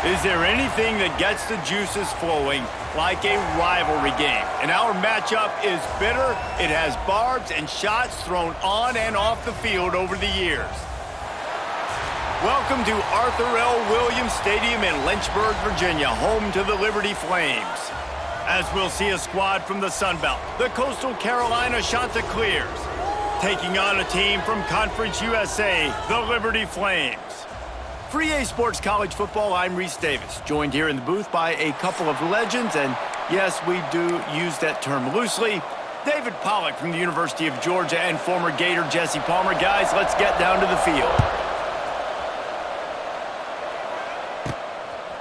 Is there anything that gets the juices flowing like a rivalry game? And our matchup is bitter. It has barbs and shots thrown on and off the field over the years. Welcome to Arthur L. Williams Stadium in Lynchburg, Virginia, home to the Liberty Flames. As we'll see a squad from the Sun Belt, the Coastal Carolina Chanticleers, taking on a team from Conference USA, the Liberty Flames. For EA Sports College Football, I'm Reese Davis, joined here in the booth by a couple of legends, and yes, we do use that term loosely. David Pollack from the University of Georgia and former Gator Jesse Palmer. Guys, let's get down to the field.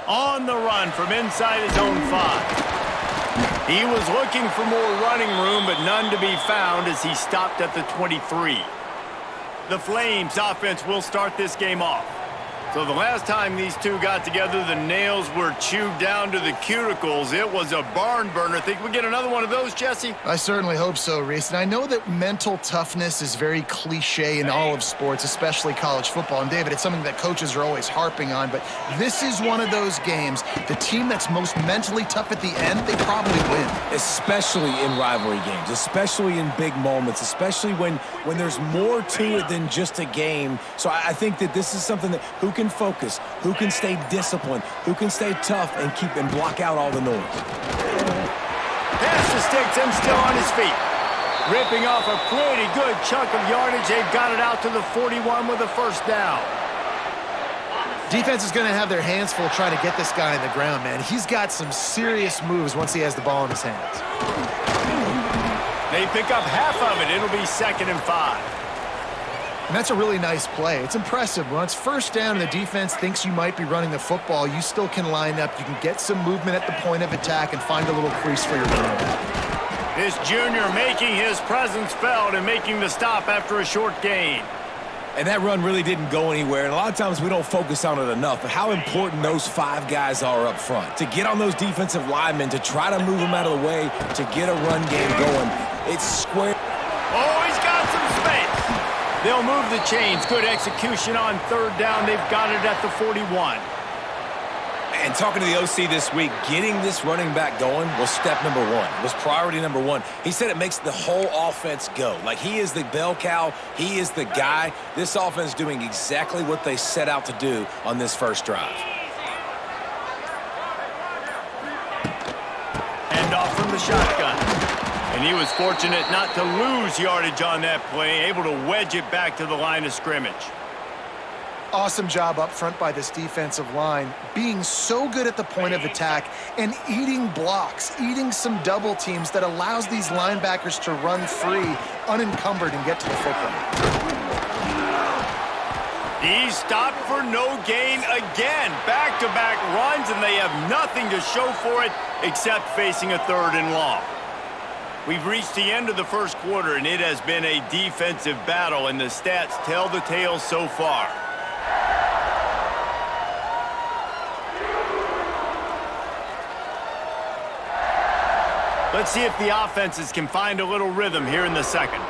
On the run from inside his own 5. He was looking for more running room, but none to be found as he stopped at the 23. The Flames offense will start this game off. So the last time these two got together, the nails were chewed down to the cuticles. It was a barn burner. Think we get another one of those, Jesse? I certainly hope so, Reese. And I know that mental toughness is very cliche in all of sports, especially college football. And David, it's something that coaches are always harping on. But this is one of those games. The team that's most mentally tough at the end, they probably win. Especially in rivalry games, especially in big moments, especially when there's more to it than just a game. So I think that this is something that who can focus, who can stay disciplined, who can stay tough and block out all the noise. Pass the sticks and still on his feet. Ripping off a pretty good chunk of yardage. They've got it out to the 41 with a first down. Defense is going to have their hands full trying to get this guy on the ground, man. He's got some serious moves once he has the ball in his hands. They pick up half of it. It'll be 2nd and 5. And that's a really nice play. It's impressive. When it's first down and the defense thinks you might be running the football, you still can line up. You can get some movement at the point of attack and find a little crease for your running back. This junior making his presence felt and making the stop after a short gain. And that run really didn't go anywhere. And a lot of times we don't focus on it enough, but how important those 5 guys are up front. To get on those defensive linemen, to try to move them out of the way, to get a run game going. It's square. Oh, he's got some space. They'll move the chains. Good execution on 3rd down. They've got it at the 41. And talking to the OC this week, getting this running back going was step number 1. Was priority number 1. He said it makes the whole offense go. Like he is the bell cow. He is the guy. This offense doing exactly what they set out to do on this first drive. Hand off from the shotgun. And he was fortunate not to lose yardage on that play, able to wedge it back to the line of scrimmage. Awesome job up front by this defensive line, being so good at the point of attack and eating blocks, eating some double teams that allows these linebackers to run free, unencumbered, and get to the football. He stopped for no gain again. Back-to-back runs, and they have nothing to show for it except facing a 3rd and long. We've reached the end of the first quarter, and it has been a defensive battle, and the stats tell the tale so far. Let's see if the offenses can find a little rhythm here in the second.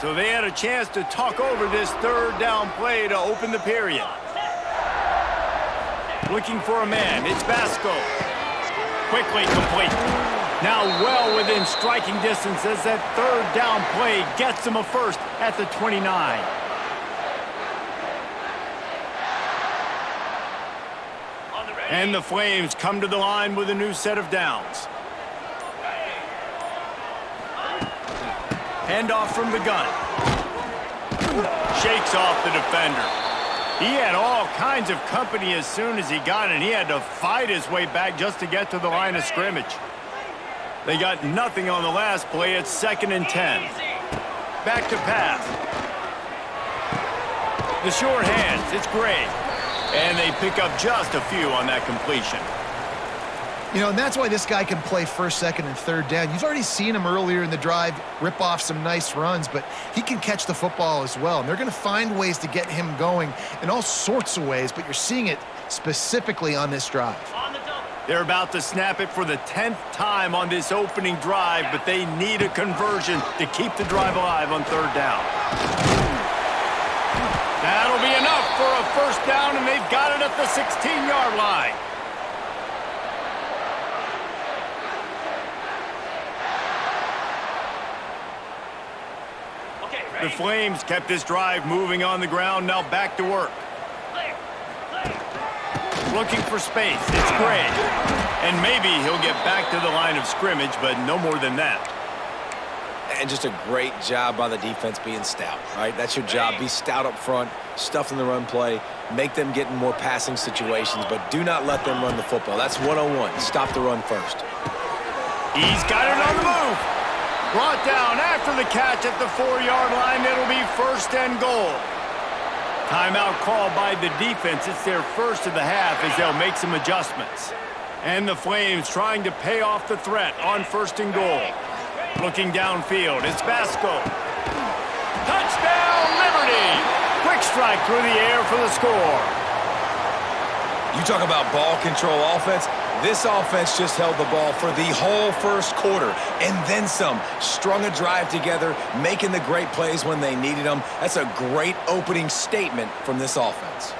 So they had a chance to talk over this 3rd down play to open the period. Looking for a man. It's Vasco. Quickly complete. Now well within striking distance as that 3rd down play gets them a first at the 29. And the Flames come to the line with a new set of downs. Handoff from the gun. Shakes off the defender. He had all kinds of company as soon as he got it. He had to fight his way back just to get to the line of scrimmage. They got nothing on the last play. It's 2nd and 10. Back to pass. The short hands. It's Gray. And they pick up just a few on that completion. You know, and that's why this guy can play 1st, 2nd, and 3rd down. You've already seen him earlier in the drive rip off some nice runs, but he can catch the football as well. And they're going to find ways to get him going in all sorts of ways, but you're seeing it specifically on this drive. They're about to snap it for the 10th time on this opening drive, but they need a conversion to keep the drive alive on 3rd down. That'll be enough for a first down, and they've got it at the 16-yard line. The Flames kept this drive moving on the ground, now back to work. Looking for space, it's Gray. And maybe he'll get back to the line of scrimmage, but no more than that. And just a great job by the defense being stout, right? That's your job. Be stout up front, stuff in the run play, make them get in more passing situations, but do not let them run the football. That's 101. Stop the run first. He's got it on the move. Brought down after the catch at the 4-yard line. It'll be first and goal. Timeout called by the defense. It's their first of the half as they'll make some adjustments. And the Flames trying to pay off the threat on first and goal. Looking downfield, it's Vasco. Touchdown, Liberty! Quick strike through the air for the score. You talk about ball control offense. This offense just held the ball for the whole first quarter and then some. Strung a drive together, making the great plays when they needed them. That's a great opening statement from this offense.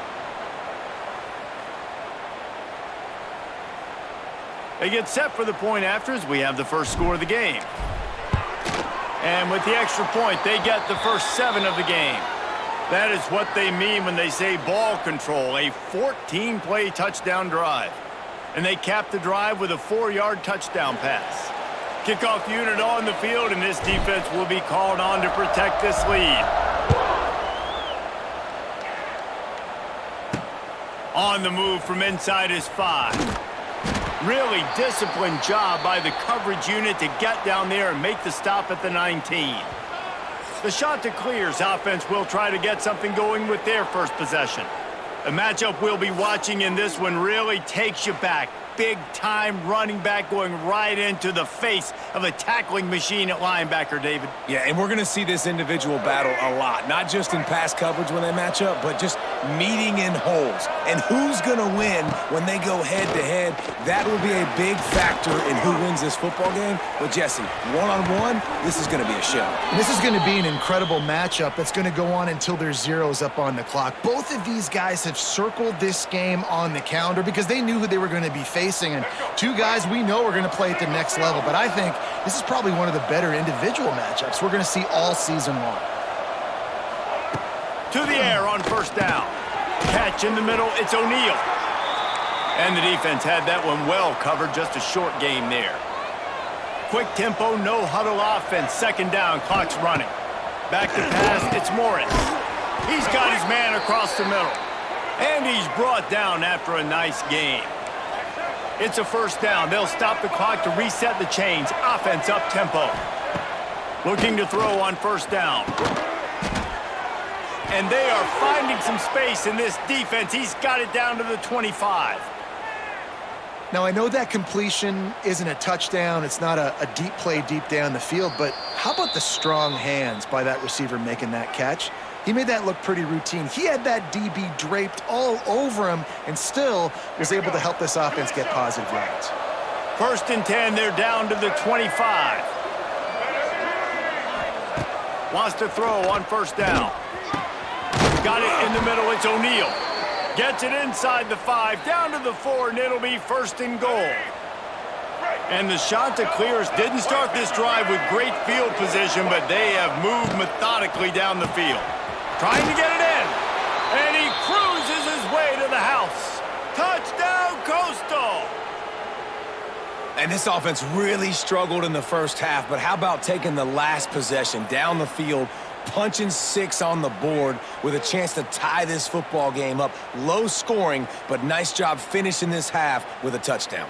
They get set for the point after as we have the first score of the game. And with the extra point, they get the first 7 of the game. That is what they mean when they say ball control, a 14-play touchdown drive. And they cap the drive with a 4-yard touchdown pass. Kickoff unit on the field, and this defense will be called on to protect this lead. On the move from inside is 5. Really disciplined job by the coverage unit to get down there and make the stop at the 19. The Chanticleers offense will try to get something going with their first possession. The matchup we'll be watching in this one really takes you back. Big-time running back going right into the face of a tackling machine at linebacker, David. Yeah, and we're going to see this individual battle a lot. Not just in pass coverage when they match up, but just meeting in holes. And who's going to win when they go head-to-head? That will be a big factor in who wins this football game. But, Jesse, one-on-one, this is going to be a show. This is going to be an incredible matchup that's going to go on until there's zeros up on the clock. Both of these guys have circled this game on the calendar because they knew who they were going to be facing. And two guys we know are going to play at the next level. But I think this is probably one of the better individual matchups we're going to see all season long. To the air on first down. Catch in the middle, it's O'Neal. And the defense had that one well covered, just a short game there. Quick tempo, no huddle offense. Second down, clock's running. Back to pass, it's Morris. He's got his man across the middle. And he's brought down after a nice game. It's a first down. They'll stop the clock to reset the chains. Offense up tempo. Looking to throw on first down. And they are finding some space in this defense. He's got it down to the 25. Now, I know that completion isn't a touchdown. It's not a deep play deep down the field. But how about the strong hands by that receiver making that catch? He made that look pretty routine. He had that DB draped all over him and still was able to help this offense get positive yards. First and 10, they're down to the 25. Wants to throw on first down. Got it in the middle, it's O'Neal. Gets it inside the 5, down to the 4, and it'll be first and goal. And the Chanticleers didn't start this drive with great field position, but they have moved methodically down the field. Trying to get it in, and he cruises his way to the house. Touchdown, Coastal! And this offense really struggled in the first half, but how about taking the last possession down the field, punching 6 on the board with a chance to tie this football game up. Low scoring, but nice job finishing this half with a touchdown.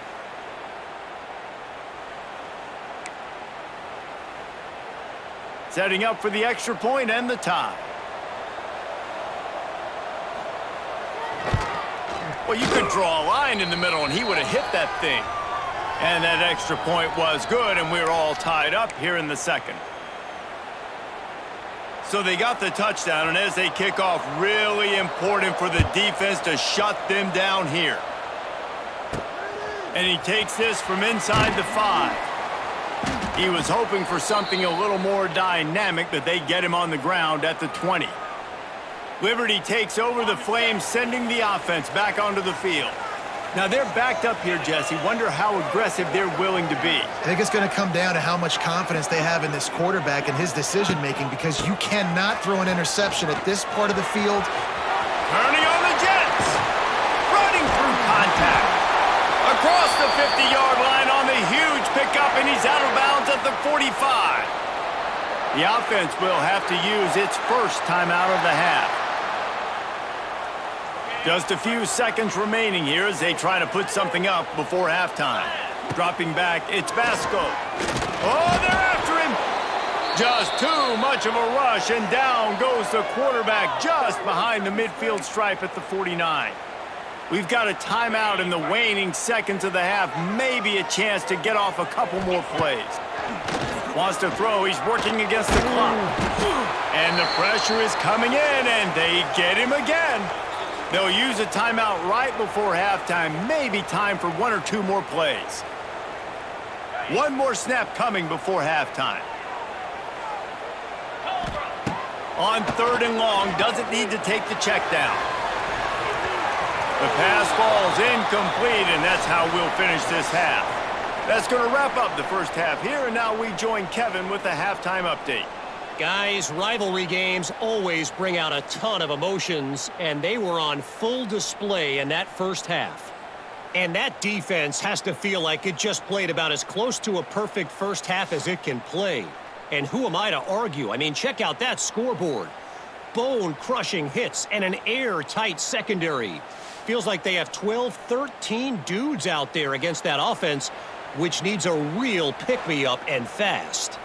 Setting up for the extra point and the tie. Well, you could draw a line in the middle, and he would have hit that thing. And that extra point was good, and we're all tied up here in the second. So they got the touchdown, and as they kick off, really important for the defense to shut them down here. And he takes this from inside the 5. He was hoping for something a little more dynamic, but they get him on the ground at the 20. Liberty takes over the Flames, sending the offense back onto the field. Now they're backed up here, Jesse. Wonder how aggressive they're willing to be. I think it's going to come down to how much confidence they have in this quarterback and his decision-making, because you cannot throw an interception at this part of the field. Turning on the Jets. Running through contact. Across the 50-yard line on the huge pickup, and he's out of bounds at the 45. The offense will have to use its first timeout of the half. Just a few seconds remaining here as they try to put something up before halftime. Dropping back, it's Basco. Oh, they're after him! Just too much of a rush, and down goes the quarterback just behind the midfield stripe at the 49. We've got a timeout in the waning seconds of the half, maybe a chance to get off a couple more plays. Wants to throw, he's working against the clock. And the pressure is coming in, and they get him again. They'll use a timeout right before halftime, maybe time for one or two more plays. One more snap coming before halftime. On 3rd and long, doesn't need to take the check down. The pass falls incomplete, and that's how we'll finish this half. That's going to wrap up the first half here, and now we join Kevin with the halftime update. Guys, rivalry games always bring out a ton of emotions, and they were on full display in that first half. And that defense has to feel like it just played about as close to a perfect first half as it can play. And who am I to argue? I mean, check out that scoreboard. Bone-crushing hits and an airtight secondary. Feels like they have 12, 13 dudes out there against that offense, which needs a real pick-me-up and fast.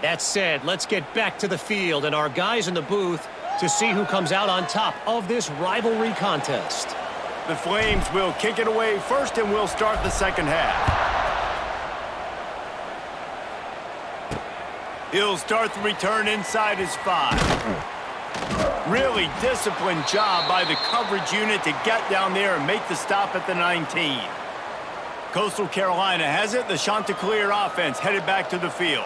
That said, let's get back to the field and our guys in the booth to see who comes out on top of this rivalry contest. The Flames will kick it away first, and we'll start the second half. He'll start the return inside his 5. Really disciplined job by the coverage unit to get down there and make the stop at the 19. Coastal Carolina has it. The Chanticleer offense headed back to the field.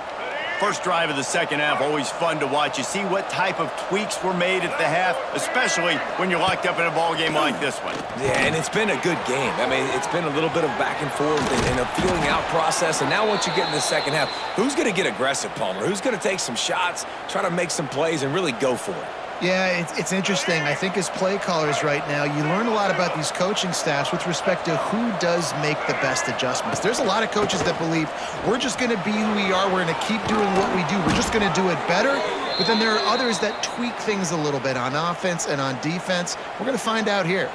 First drive of the second half, always fun to watch. You see what type of tweaks were made at the half, especially when you're locked up in a ball game like this one. Yeah, and it's been a good game. I mean, it's been a little bit of back and forth and a feeling out process. And now once you get in the second half, who's going to get aggressive, Palmer? Who's going to take some shots, try to make some plays, and really go for it? Yeah, it's interesting. I think as play callers right now, you learn a lot about these coaching staffs with respect to who does make the best adjustments. There's a lot of coaches that believe we're just going to be who we are. We're going to keep doing what we do. We're just going to do it better. But then there are others that tweak things a little bit on offense and on defense. We're going to find out here.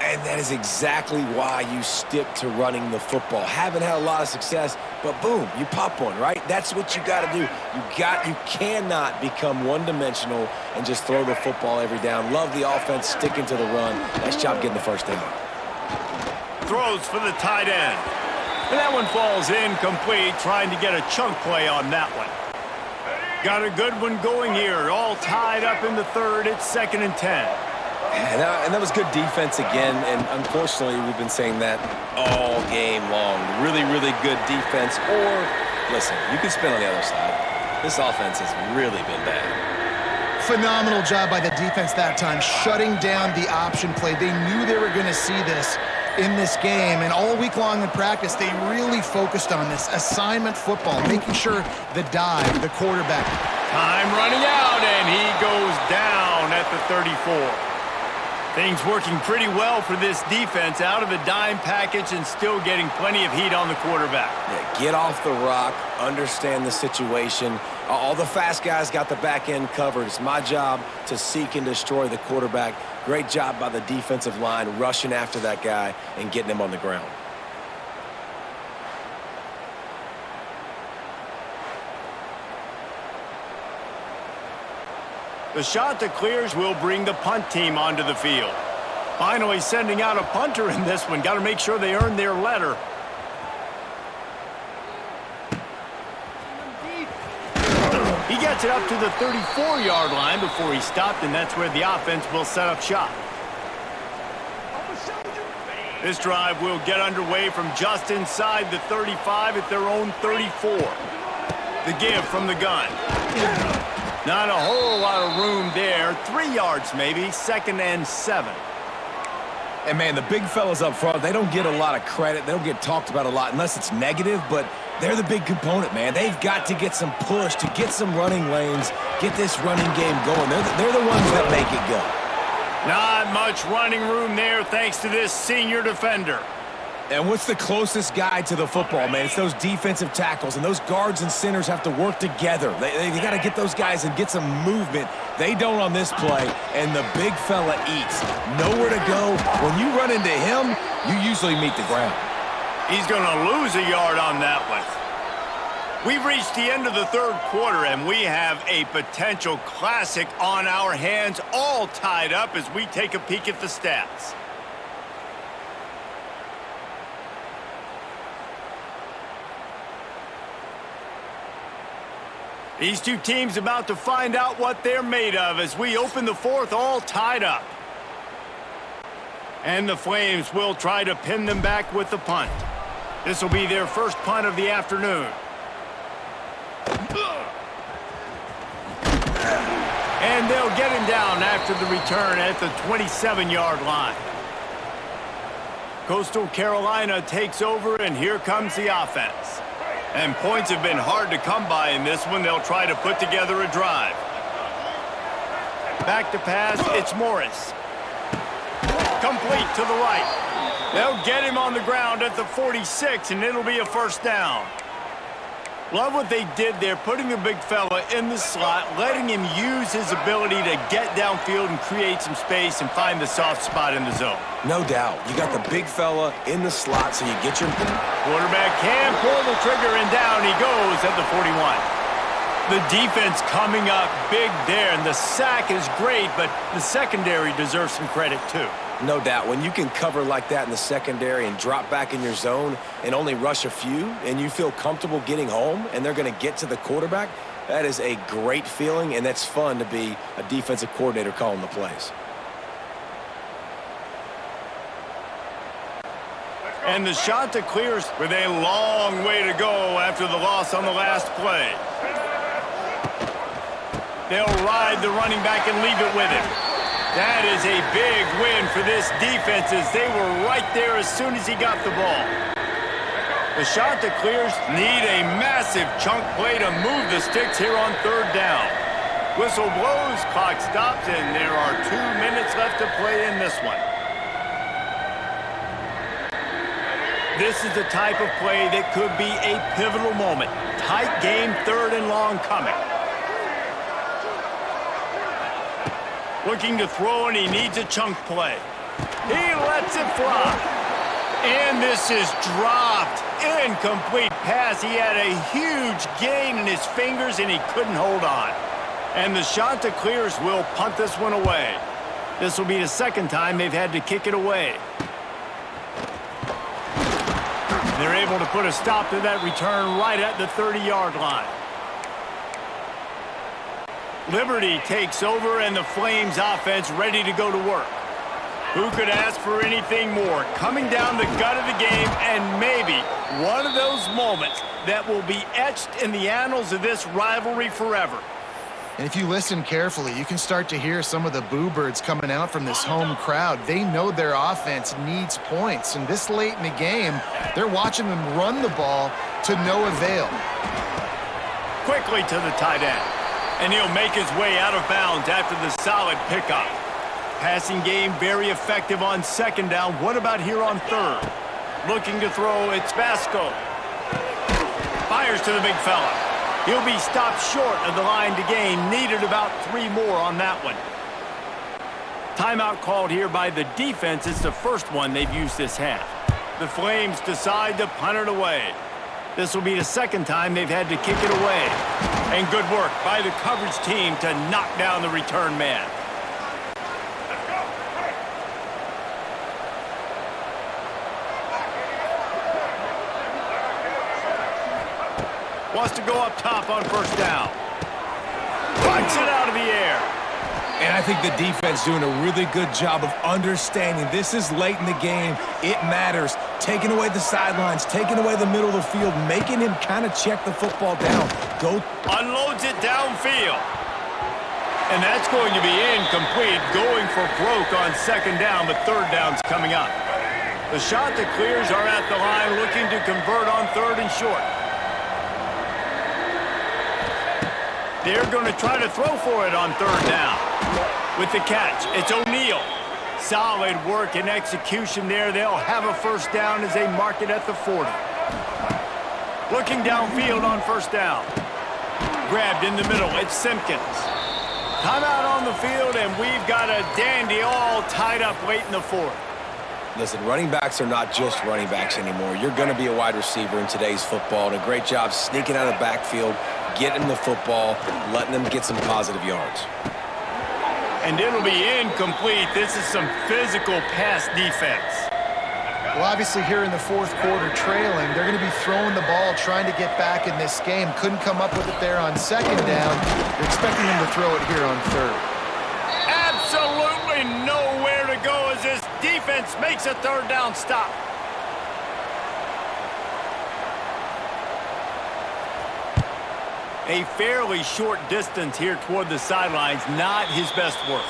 And that is exactly why you stick to running the football. Haven't had a lot of success, but boom, you pop one, right? That's what you got to do. You cannot become one-dimensional and just throw the football every down. Love the offense, sticking to the run. Nice job getting the first down. Throws for the tight end. And that one falls incomplete, trying to get a chunk play on that one. Got a good one going here. All tied up in the third. It's 2nd and 10. And that was good defense again, and unfortunately, we've been saying that all game long. Really, really good defense. Or, listen, you can spin on the other side. This offense has really been bad. Phenomenal job by the defense that time, shutting down the option play. They knew they were going to see this in this game, and all week long in practice, they really focused on this assignment football, making sure the dive, the quarterback. Time running out, and he goes down at the 34. Things working pretty well for this defense, out of the dime package and still getting plenty of heat on the quarterback. Yeah, get off the rock, understand the situation. All the fast guys got the back end covered. It's my job to seek and destroy the quarterback. Great job by the defensive line, rushing after that guy and getting him on the ground. The Chanticleers will bring the punt team onto the field. Finally sending out a punter in this one. Got to make sure they earn their letter. He gets it up to the 34-yard line before he stopped, and that's where the offense will set up shop. This drive will get underway from just inside the 35 at their own 34. The give from the gun. Not a whole lot of room there. 3 yards maybe, 2nd and 7. And, man, the big fellas up front, they don't get a lot of credit. They don't get talked about a lot unless it's negative, but they're the big component, man. They've got to get some push, to get some running lanes, get this running game going. They're the ones that make it go. Not much running room there thanks to this senior defender. And what's the closest guy to the football, man? It's those defensive tackles, and those guards and centers have to work together. They got to get those guys and get some movement. They don't on this play, and the big fella eats. Nowhere to go. When you run into him, you usually meet the ground. He's going to lose a yard on that one. We've reached the end of the 3rd quarter, and we have a potential classic on our hands, all tied up as we take a peek at the stats. These two teams about to find out what they're made of as we open the 4th all tied up. And the Flames will try to pin them back with the punt. This will be their first punt of the afternoon. And they'll get him down after the return at the 27-yard line. Coastal Carolina takes over, and here comes the offense. And points have been hard to come by in this one. They'll try to put together a drive. Back to pass, it's Morris. Complete to the right. They'll get him on the ground at the 46, and it'll be a first down. Love what they did there, putting the big fella in the slot, letting him use his ability to get downfield and create some space and find the soft spot in the zone. No doubt. You got the big fella in the slot, so you get your... Quarterback can pull the trigger, and down he goes at the 41. The defense coming up big there, and the sack is great, but the secondary deserves some credit too. No doubt. When you can cover like that in the secondary and drop back in your zone and only rush a few, and you feel comfortable getting home, and they're going to get to the quarterback, that is a great feeling, and that's fun to be a defensive coordinator calling the plays. And the Chanticleers with a long way to go after the loss on the last play. They'll ride the running back and leave it with him. That is a big win for this defense as they were right there as soon as he got the ball. The Chanticleers need a massive chunk play to move the sticks here on 3rd down. Whistle blows, clock stops, and there are 2 minutes left to play in this one. This is the type of play that could be a pivotal moment. Tight game, 3rd and long coming. Looking to throw, and he needs a chunk play. He lets it fly. And this is dropped. Incomplete pass. He had a huge gain in his fingers, and he couldn't hold on. And the Chanticleers will punt this one away. This will be the 2nd time they've had to kick it away. They're able to put a stop to that return right at the 30-yard line. Liberty takes over, and the Flames offense ready to go to work. Who could ask for anything more? Coming down the gut of the game, and maybe one of those moments that will be etched in the annals of this rivalry forever. And if you listen carefully, you can start to hear some of the boo birds coming out from this home crowd. They know their offense needs points, and this late in the game, they're watching them run the ball to no avail. Quickly to the tight end. And he'll make his way out of bounds after the solid pickup. Passing game very effective on 2nd down. What about here on 3rd? Looking to throw, it's Vasco. Fires to the big fella. He'll be stopped short of the line to gain. Needed about 3 more on that one. Timeout called here by the defense. It's the first one they've used this half. The Flames decide to punt it away. This will be the 2nd time they've had to kick it away. And good work by the coverage team to knock down the return man. Wants to go up top on 1st down. Punts it out of the air. And I think the defense doing a really good job of understanding this is late in the game. It matters. Taking away the sidelines, taking away the middle of the field, making him kind of check the football down. Go. Unloads it downfield. And that's going to be incomplete, going for broke on second down, but third down's coming up. The Chanticleers are at the line looking to convert on third and short. They're going to try to throw for it on third down. With the catch, it's O'Neal. Solid work and execution there. They'll have a first down as they mark it at the 40. Looking downfield on first down. Grabbed in the middle, it's Simpkins. Timeout on the field, and we've got a dandy all tied up late in the fourth. Listen, running backs are not just running backs anymore. You're going to be a wide receiver in today's football, and a great job sneaking out of the backfield, getting the football, letting them get some positive yards. And it'll be incomplete. This is some physical pass defense. Well, obviously here in the fourth quarter trailing, they're going to be throwing the ball, trying to get back in this game. Couldn't come up with it there on second down. You're expecting them to throw it here on third. Absolutely nowhere to go as this defense makes a third down stop. A fairly short distance here toward the sidelines, not his best work.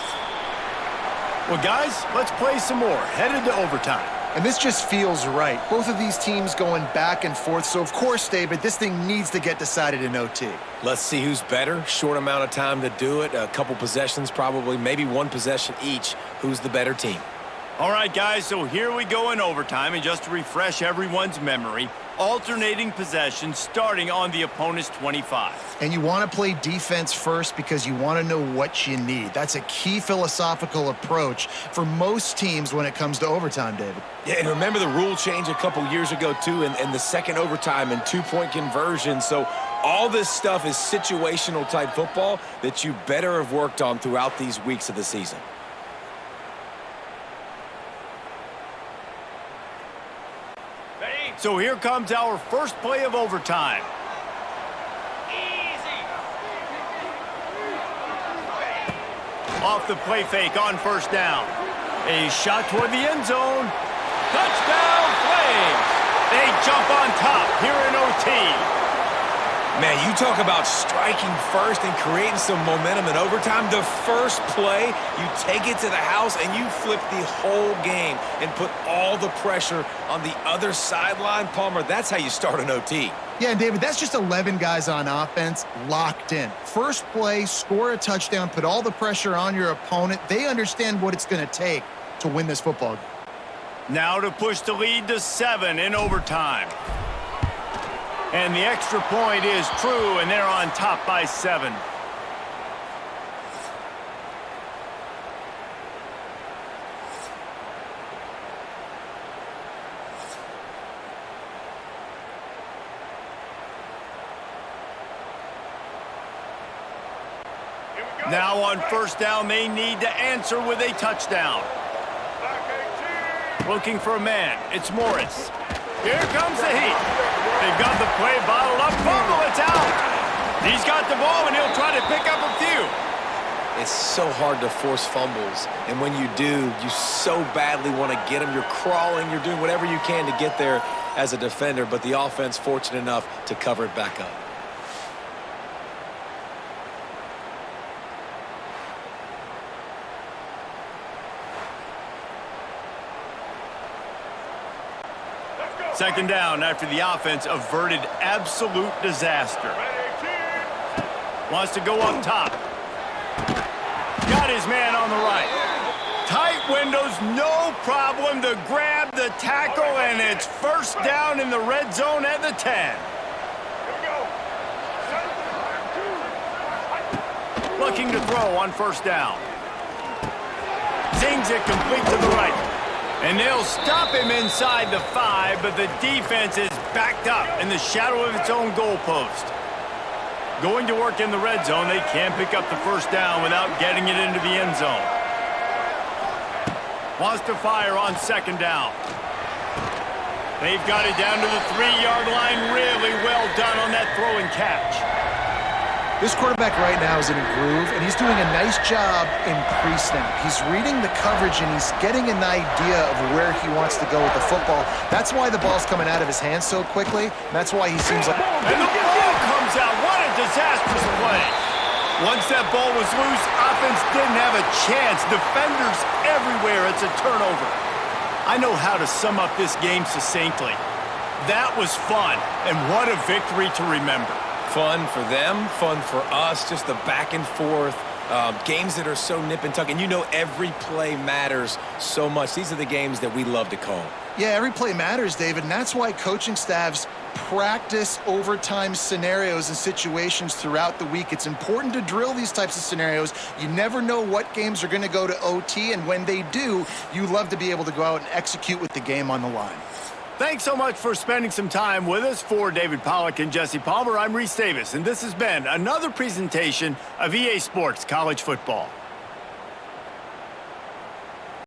Well, guys, let's play some more. Headed to overtime. And this just feels right. Both of these teams going back and forth. So, of course, David, this thing needs to get decided in OT. Let's see who's better. Short amount of time to do it. A couple possessions probably, maybe one possession each. Who's the better team? All right, guys, so here we go in overtime. And just to refresh everyone's memory, alternating possessions starting on the opponent's 25. And you want to play defense first because you want to know what you need. That's a key philosophical approach for most teams when it comes to overtime, David. Yeah, and remember the rule change a couple years ago, too, and the second overtime and two-point conversion. So all this stuff is situational type football that you better have worked on throughout these weeks of the season. So here comes our first play of overtime. Off the play fake on first down. A shot toward the end zone. Touchdown Flames! They jump on top here in OT. Man, you talk about striking first and creating some momentum in overtime. The first play, you take it to the house and you flip the whole game and put all the pressure on the other sideline. Palmer, that's how you start an OT. Yeah, and David, that's just 11 guys on offense locked in. First play, score a touchdown, put all the pressure on your opponent. They understand what it's going to take to win this football game. Now to push the lead to 7 in overtime. And the extra point is true, and they're on top by 7. Now on first down, they need to answer with a touchdown. Looking for a man. It's Morris. Here comes the heat. They've got the play bottled up. Fumble, it's out. He's got the ball, and he'll try to pick up a few. It's so hard to force fumbles, and when you do, you so badly want to get them. You're crawling, you're doing whatever you can to get there as a defender, but the offense fortunate enough to cover it back up. Second down after the offense averted absolute disaster. Wants to go up top. Got his man on the right. Tight windows, no problem to grab the tackle, and it's first down in the red zone at the 10. Looking to throw on first down. Zings it complete to the right. And they'll stop him inside the 5, but the defense is backed up in the shadow of its own goalpost. Going to work in the red zone, they can't pick up the first down without getting it into the end zone. Wants to fire on second down. They've got it down to the 3-yard line. Really well done on that throw and catch. This quarterback right now is in a groove, and he's doing a nice job in pre-snap. He's reading the coverage, and he's getting an idea of where he wants to go with the football. That's why the ball's coming out of his hands so quickly. That's why he seems like... And the ball comes out. What a disastrous play. Once that ball was loose, offense didn't have a chance. Defenders everywhere. It's a turnover. I know how to sum up this game succinctly. That was fun, and what a victory to remember. Fun for them, fun for us, just the back and forth. Games that are so nip and tuck, and you know every play matters so much. These are the games that we love to call. Yeah, every play matters, David, and that's why coaching staffs practice overtime scenarios and situations throughout the week. It's important to drill these types of scenarios. You never know what games are going to go to OT, and when they do, you love to be able to go out and execute with the game on the line. Thanks so much for spending some time with us. For David Pollack and Jesse Palmer, I'm Reese Davis, and this has been another presentation of EA Sports College Football.